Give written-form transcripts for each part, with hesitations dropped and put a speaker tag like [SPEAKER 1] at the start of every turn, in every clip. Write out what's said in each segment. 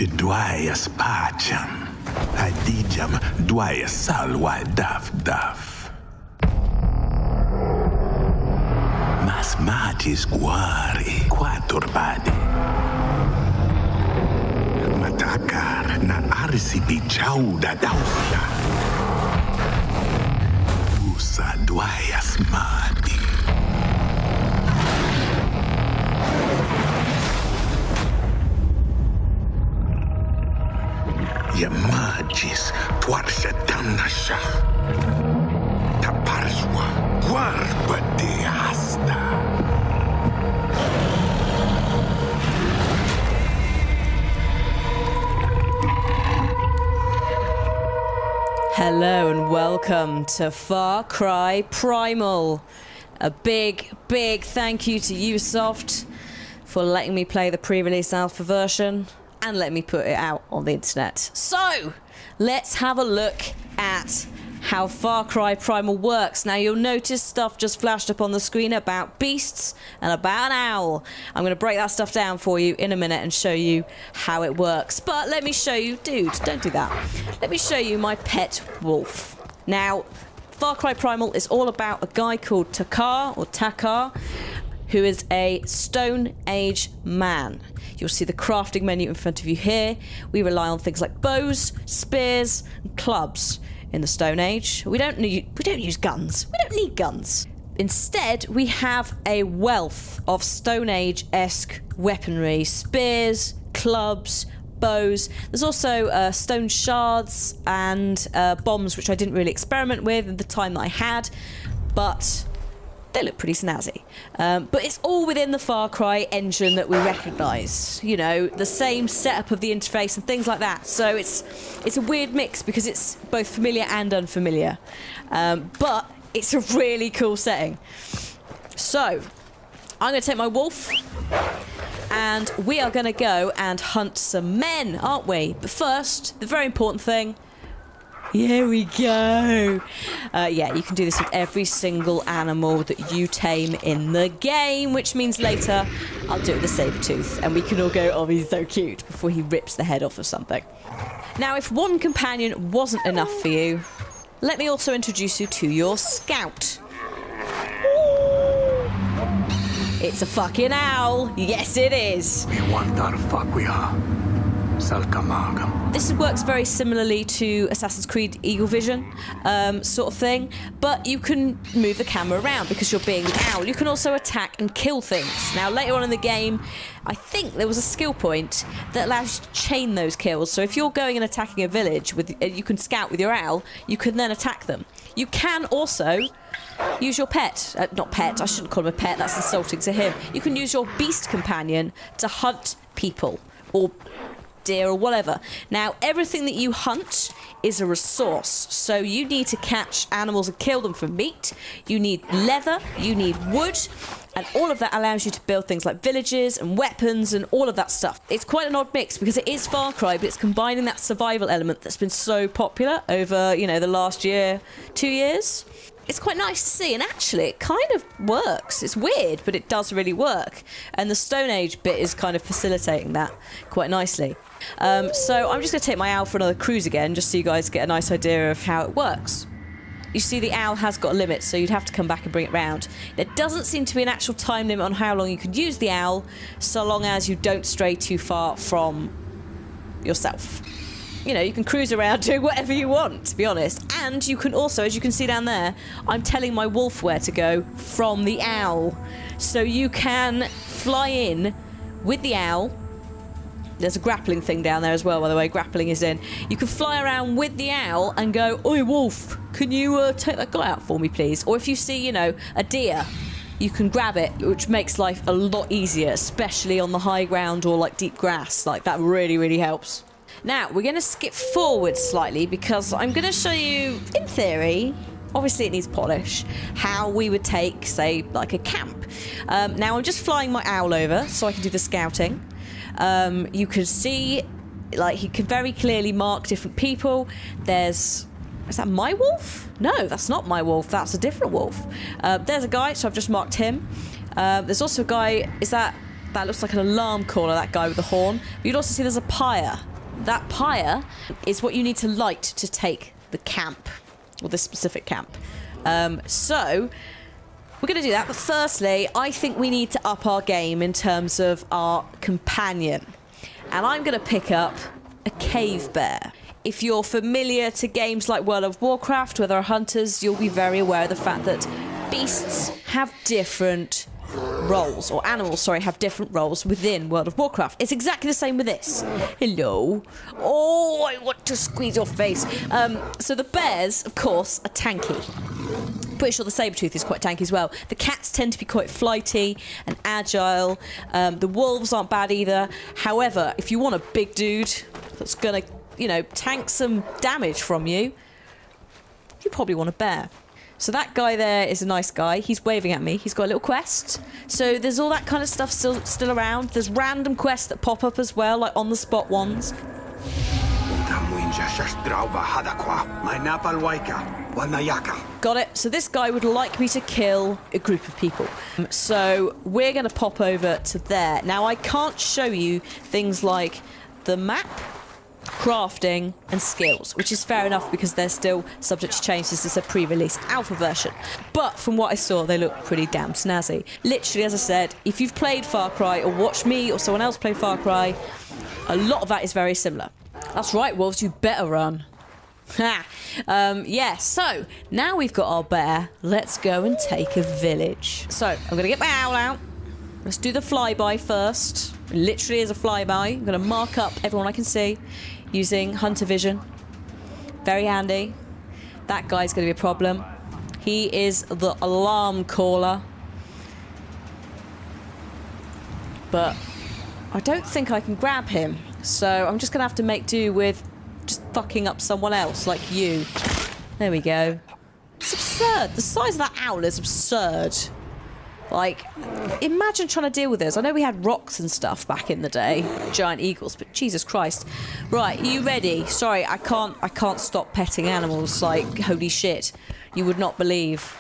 [SPEAKER 1] ci duaia spacem, adigiam duaia salwa daf. Mas matis guari quaturbadi. Matakar na arsipi chauda dausa. Usa duaia smadi. Yamagis tuarsa damnasha. Taparswa guarba de hasta.
[SPEAKER 2] Hello and welcome to Far Cry Primal. A big thank you to Ubisoft for letting me play the pre-release alpha version and letting me put it out on the internet. So, let's have a look at how Far Cry Primal works. Now, you'll notice stuff just flashed up on the screen about beasts and about an owl. I'm going to break that stuff down for you in a minute and show you how it works. But let me show you... Dude, don't do that. Let me show you my pet wolf. Now, Far Cry Primal is all about a guy called Takar, who is a Stone Age man. You'll see the crafting menu in front of you here. We rely on things like bows, spears, and clubs. In the Stone Age, we don't use guns. We don't need guns. Instead, we have a wealth of Stone Age-esque weaponry: spears, clubs, bows. There's also stone shards and bombs, which I didn't really experiment with at the time that I had, but they look pretty snazzy. But it's all within the Far Cry engine that we recognise. You know, the same setup of the interface and things like that. So it's a weird mix because it's both familiar and unfamiliar. But it's a really cool setting. So, I'm going to take my wolf and we are going to go and hunt some men, aren't we? But first, the very important thing. Here we go. Yeah, you can do this with every single animal that you tame in the game, which means later I'll do it with a saber-tooth and we can all go, oh, he's so cute, before he rips the head off of something. Now, if one companion wasn't enough for you, let me also introduce you to your scout. It's a fucking owl. Yes, it is.
[SPEAKER 3] We want our fuck we are.
[SPEAKER 2] This works very similarly to Assassin's Creed Eagle Vision sort of thing, but you can move the camera around because you're being the owl. You can also attack and kill things. Now, later on in the game, I think there was a skill point that allows you to chain those kills. So if you're going and attacking a village, you can scout with your owl, you can then attack them. You can also use your pet. Not pet, I shouldn't call him a pet, that's insulting to him. You can use your beast companion to hunt people, or deer or whatever. Now, everything that you hunt is a resource, so you need to catch animals and kill them for meat. You need leather, you need wood, and all of that allows you to build things like villages and weapons and all of that stuff. It's quite an odd mix because it is Far Cry, but it's combining that survival element that's been so popular over, you know, the last year, 2 years. It's quite nice to see, and actually it kind of works. It's weird, but it does really work. And the Stone Age bit is kind of facilitating that quite nicely. So I'm just going to take my owl for another cruise again, just so you guys get a nice idea of how it works. You see the owl has got a limit, so you'd have to come back and bring it round. There doesn't seem to be an actual time limit on how long you can use the owl, so long as you don't stray too far from yourself. You know, you can cruise around doing whatever you want, to be honest. And you can also, as you can see down there, I'm telling my wolf where to go from the owl. So you can fly in with the owl. There's a grappling thing down there as well, by the way. Grappling is in. You can fly around with the owl and go, oi, wolf, can you take that guy out for me, please? Or if you see, you know, a deer, you can grab it, which makes life a lot easier, especially on the high ground or, like, deep grass. Like, that really, really helps. Now, we're going to skip forward slightly because I'm going to show you, in theory, obviously it needs polish, how we would take, say, like a camp. Now, I'm just flying my owl over so I can do the scouting. You can see, like, he can very clearly mark different people. Is that my wolf? No, that's not my wolf. That's a different wolf. There's a guy, so I've just marked him. There's also a guy, that looks like an alarm caller, that guy with the horn. But you'd also see there's a pyre that pyre is what you need to light to take the camp, or this specific camp. So we're going to do that, but firstly, I think we need to up our game in terms of our companion. And I'm going to pick up a cave bear. If you're familiar to games like World of Warcraft, where there are hunters, you'll be very aware of the fact that beasts have different roles, or animals, sorry, have different roles within World of Warcraft. It's exactly the same with this. Hello. Oh, I want to squeeze your face. So the bears, of course, are tanky. Pretty sure the saber-tooth is quite tanky as well. The cats tend to be quite flighty and agile. The wolves aren't bad either. However, if you want a big dude that's gonna, you know, tank some damage from you, you probably want a bear. So that guy there is a nice guy. He's waving at me. He's got a little quest. So there's all that kind of stuff still around. There's random quests that pop up as well, like on-the-spot ones. Got it. So this guy would like me to kill a group of people. So we're going to pop over to there. Now, I can't show you things like the map, crafting and skills, which is fair enough because they're still subject to change. This is a pre-release alpha version, but from what I saw, they look pretty damn snazzy. Literally, as I said, if you've played Far Cry or watched me or someone else play Far Cry, a lot of that is very similar. That's right, wolves, you better run. Ha! Yeah, so now we've got our bear, let's go and take a village. So I'm gonna get my owl out. Let's do the flyby first. Literally as a flyby. I'm going to mark up everyone I can see using hunter vision. Very handy. That guy's going to be a problem. He is the alarm caller. But I don't think I can grab him. So I'm just going to have to make do with just fucking up someone else like you. There we go. It's absurd. The size of that owl is absurd. Like, imagine trying to deal with this. I know we had rocks and stuff back in the day, giant eagles, but Jesus Christ. Right, are you ready? Sorry, I can't stop petting animals. Like, holy shit, you would not believe.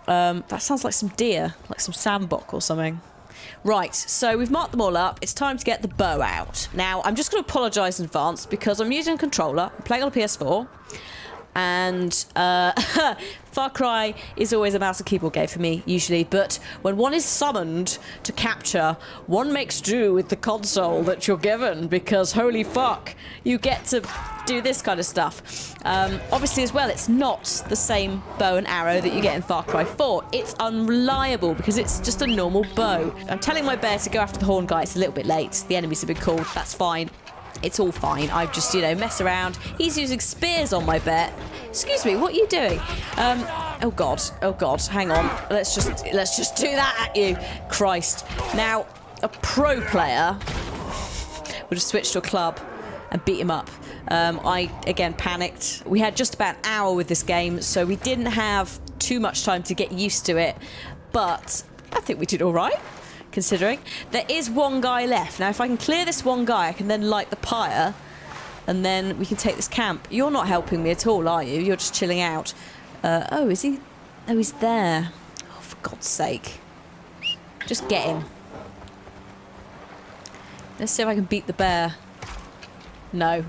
[SPEAKER 2] That sounds like some deer, like some sandbok or something. Right, so we've marked them all up. It's time to get the bow out. Now, I'm just going to apologise in advance because I'm using a controller. I'm playing on a PS4. And Far Cry is always a mouse and keyboard game for me, usually, but when one is summoned to capture, one makes do with the console that you're given, because holy fuck, you get to do this kind of stuff. Obviously, as well, it's not the same bow and arrow that you get in Far Cry 4. It's unreliable, because it's just a normal bow. I'm telling my bear to go after the horn guy. It's a little bit late. The enemies have been called. That's fine. It's all fine. I just, you know, mess around. He's using spears on my bet. Excuse me, what are you doing? Oh god, hang on. Let's just do that at you. Christ. Now, a pro player would have switched to a club and beat him up. I, again, panicked. We had just about an hour with this game, so we didn't have too much time to get used to it. But I think we did all right. Considering there is one guy left. Now, if I can clear this one guy, I can then light the pyre, and then we can take this camp. You're not helping me at all, are you? You're just chilling out. Oh, is he? Oh, he's there. Oh, for God's sake. Just get him. Let's see if I can beat the bear. No.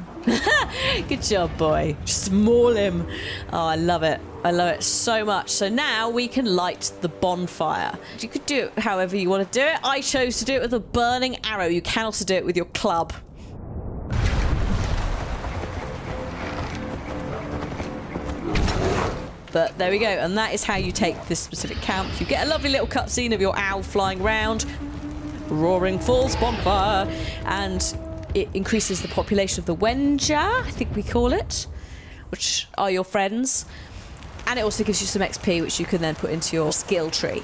[SPEAKER 2] Good job, boy. Just maul him. Oh, I love it. I love it so much. So now we can light the bonfire. You could do it however you want to do it. I chose to do it with a burning arrow. You can also do it with your club. But there we go. And that is how you take this specific camp. You get a lovely little cutscene of your owl flying around. Roaring Falls bonfire. And it increases the population of the Wenja, I think we call it, which are your friends. And it also gives you some XP, which you can then put into your skill tree.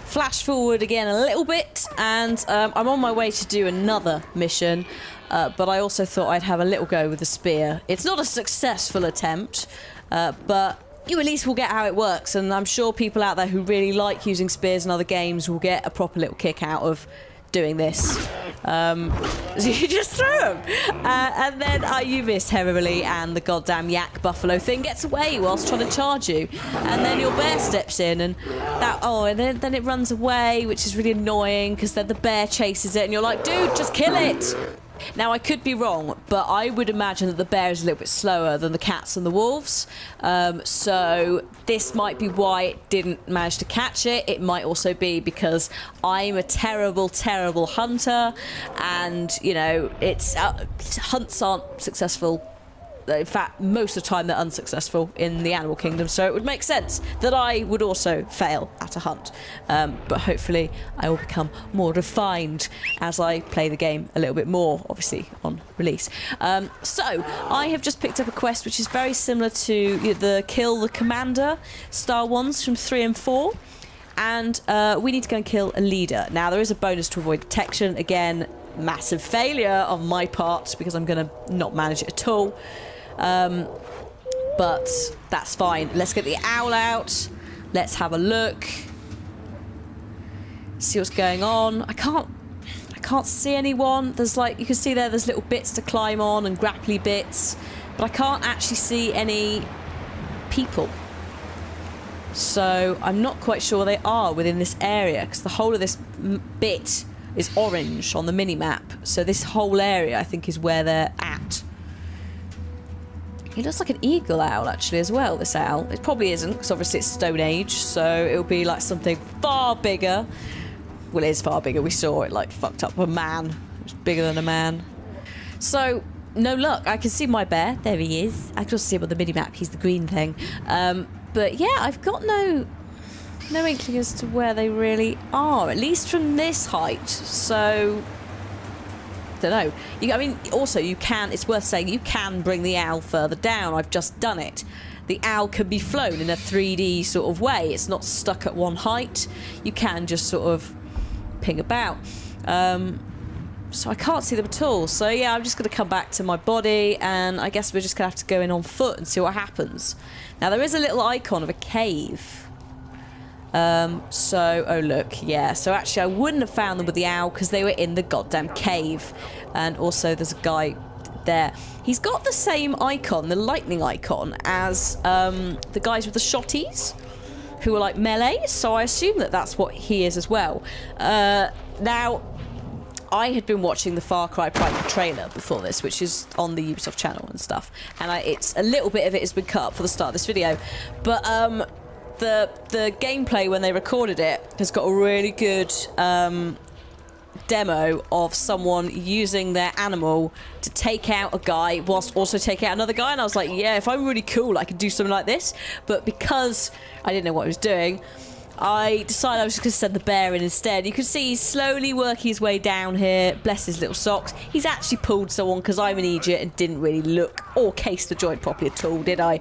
[SPEAKER 2] Flash forward again a little bit, and I'm on my way to do another mission, but I also thought I'd have a little go with the spear. It's not a successful attempt, but you at least will get how it works, and I'm sure people out there who really like using spears in other games will get a proper little kick out of doing this. So you just throw them, and then you miss heavily, and the goddamn yak buffalo thing gets away whilst trying to charge you, and then your bear steps in, and then it runs away, which is really annoying because then the bear chases it, and you're like, dude, just kill it. Now, I could be wrong, but I would imagine that the bear is a little bit slower than the cats and the wolves. So this might be why it didn't manage to catch it. It might also be because I'm a terrible, terrible hunter. And, you know, hunts aren't successful. In fact, most of the time they're unsuccessful in the animal kingdom, so it would make sense that I would also fail at a hunt. But hopefully I will become more refined as I play the game a little bit more, obviously, on release. So, I have just picked up a quest which is very similar to the Kill the Commander style ones from 3 and 4. And we need to go and kill a leader. Now, there is a bonus to avoid detection. Again, massive failure on my part because I'm going to not manage it at all. But that's fine. Let's get the owl out. Let's have a look. See what's going on. I can't see anyone. There's like, you can see there's little bits to climb on and grapply bits, but I can't actually see any people. So I'm not quite sure they are within this area because the whole of this bit is orange on the mini-map. So this whole area, I think, is where they're at. It looks like an eagle owl, actually, as well, this owl. It probably isn't, because obviously it's Stone Age, so it'll be like something far bigger. Well, it is far bigger. We saw it, like, fucked up a man. It was bigger than a man. So, no luck. I can see my bear. There he is. I can also see him on the mini-map. He's the green thing. But, yeah, I've got no inkling as to where they really are, at least from this height. So, don't know. I mean, also, you can, it's worth saying, you can bring the owl further down. I've just done it. The owl can be flown in a 3D sort of way. It's not stuck at one height. You can just sort of ping about. So I can't see them at all. So, yeah, I'm just going to come back to my body, and I guess we're just going to have to go in on foot and see what happens. Now, there is a little icon of a cave. Oh look, yeah, so actually I wouldn't have found them with the owl because they were in the goddamn cave. And also there's a guy there. He's got the same icon, the lightning icon, as the guys with the shotties who are like melee, so I assume that that's what he is as well. Now, I had been watching the Far Cry Primal trailer before this, which is on the Ubisoft channel and stuff, and it's a little bit of it has been cut up for the start of this video, but the gameplay when they recorded it has got a really good demo of someone using their animal to take out a guy whilst also taking out another guy, and I was like, yeah, if I'm really cool I could do something like this. But because I didn't know what I was doing, I decided I was just going to send the bear in instead. You can see he's slowly working his way down here. Bless his little socks. He's actually pulled someone because I'm an idiot and didn't really look or case the joint properly at all, did I?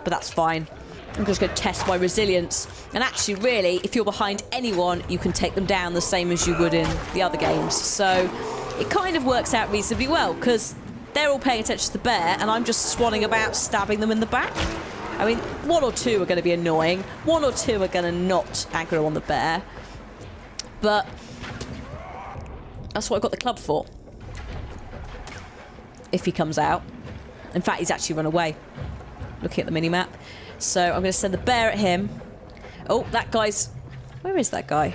[SPEAKER 2] But that's fine. I'm just going to test my resilience. And actually, really, if you're behind anyone, you can take them down the same as you would in the other games. So it kind of works out reasonably well, because they're all paying attention to the bear, and I'm just swanning about stabbing them in the back. I mean, one or two are going to be annoying. One or two are going to not aggro on the bear. But that's what I've got the club for. If he comes out. In fact, he's actually run away. Looking at the mini-map. So I'm going to send the bear at him. Oh, that guy's... Where is that guy?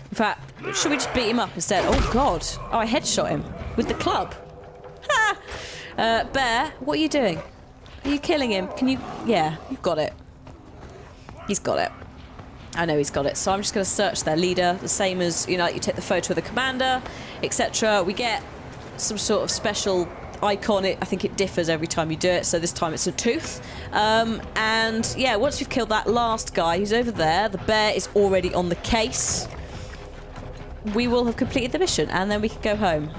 [SPEAKER 2] In fact, should we just beat him up instead? Oh, God. Oh, I headshot him. With the club. Ha! Bear, what are you doing? Are you killing him? Can you... Yeah, you've got it. He's got it. I know he's got it. So I'm just going to search their leader. The same as, you know, like you take the photo of the commander, etc. We get some sort of special icon. I think it differs every time you do it, so this time it's a tooth. And yeah, once we've killed that last guy who's over there, the bear is already on the case. We will have completed the mission, and then we can go home.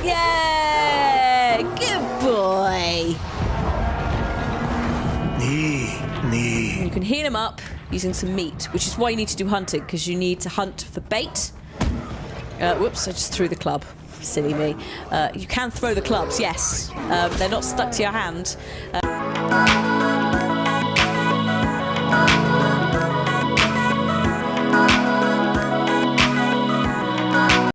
[SPEAKER 2] Yay! Good boy! You can heal him up using some meat, which is why you need to do hunting, because you need to hunt for bait. Whoops, I just threw the club. Silly me. You can throw the clubs, yes. They're not stuck to your hand.